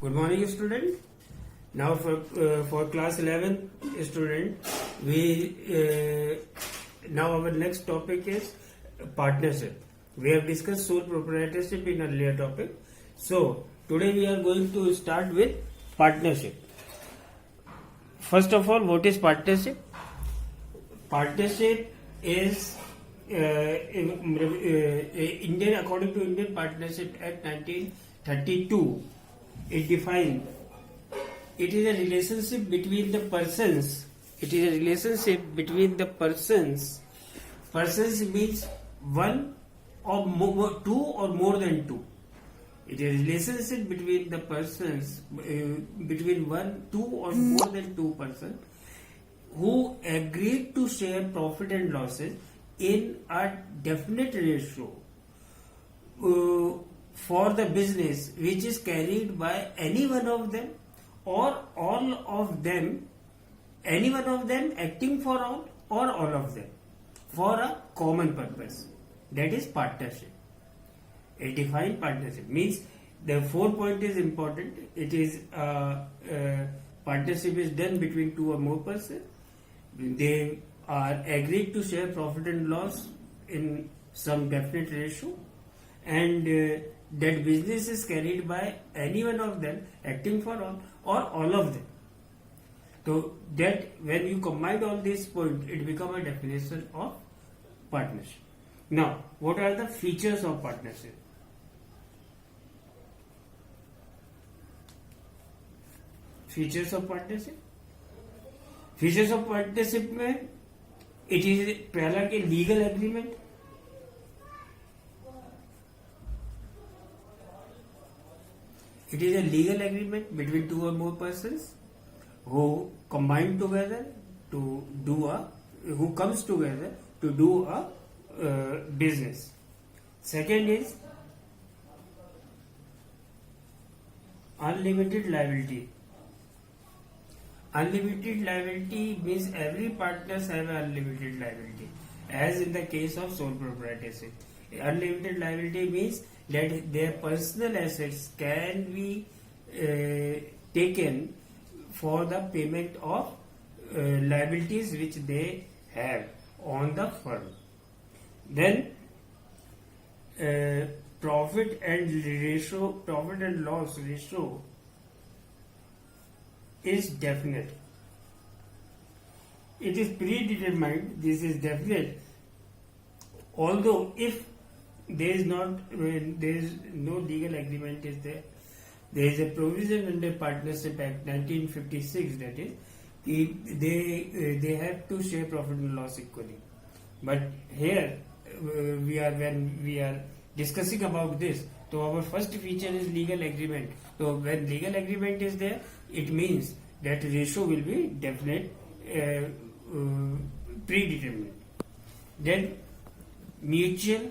Good morning, student. Now for class 11 student, we now our next topic is partnership. We have discussed sole proprietorship in earlier topic. So today we are going to start with partnership. First of all, what is partnership? Partnership is Indian, according to Indian Partnership Act 1932, it defines it is a relationship between the persons. It is a relationship between the persons. Persons means one or more, two or more than two. It is a relationship between the persons, between one, two or more than two persons who agreed to share profit and losses in a definite ratio for the business which is carried by any one of them or all of them, any one of them acting for all or all of them for a common purpose. That is partnership. A defined partnership means the 4 point is important. It is partnership is done between two or more persons. They are agreed to share profit and loss in some definite ratio, and that business is carried by any one of them acting for all or all of them. So that when you combine all these points, it becomes a definition of partnership. Now, what are the features of partnership? Features of partnership? Features of partnership में it is पहला के legal agreement. It is a legal agreement between two or more persons who combine together to do a, who comes together to do a business. Second is unlimited liability. Unlimited liability means every partners have unlimited liability, as in the case of sole proprietorship. Unlimited liability means that their personal assets can be taken for the payment of liabilities which they have on the firm. Then profit and loss ratio is definite. It is predetermined. This is definite. Although if there is no legal agreement is there is a provision under Partnership Act 1956, that is they have to share profit and loss equally. But here when we are discussing about this, so our first feature is legal agreement. So when legal agreement is there, it means that ratio will be definite, predetermined. Then mutual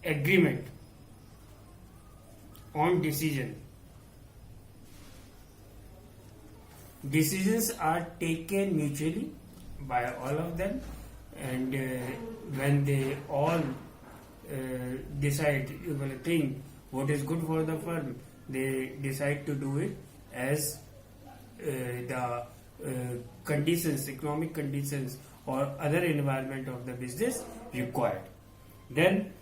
agreement on decision. Decisions are taken mutually by all of them, and when they all decide, think what is good for the firm, they decide to do it as the conditions, economic conditions or other environment of the business required. Then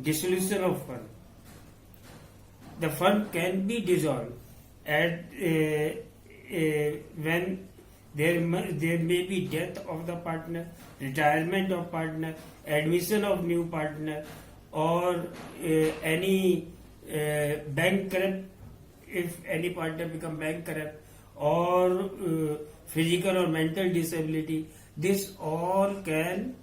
dissolution of firm. The firm can be dissolved at when there may be death of the partner, retirement of partner, admission of new partner, or any bankrupt, if any partner become bankrupt, or physical or mental disability. This all can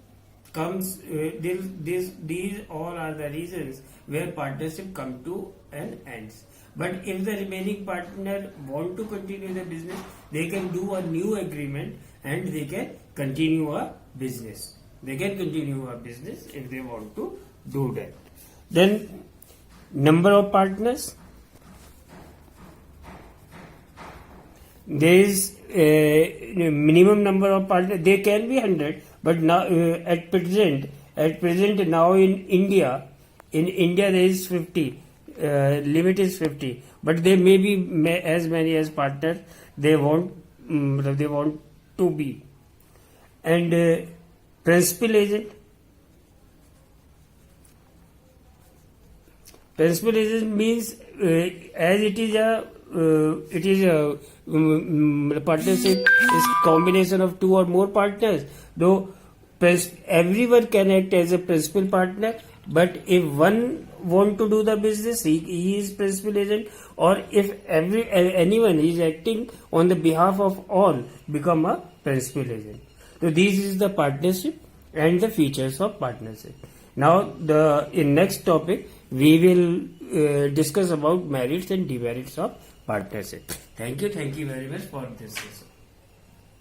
comes. These all are the reasons where partnership come to an end. But if the remaining partner want to continue the business, they can do a new agreement and they can continue a business. They can continue a business if they want to do that. Then number of partners. There is a minimum number of partners. They can be 100, but now at present At present, now in India there is 50. Limit is 50, but there may be as many as partners they want to be. And principal agent. Principal agent means as it is a partnership is combination of two or more partners. Though everyone can act as a principal partner, but if one want to do the business, he is principal agent, or if anyone is acting on the behalf of all, become a principal agent. So this is the partnership and the features of partnership. Now in next topic we will discuss about merits and demerits of partnership. Thank you very much for this session.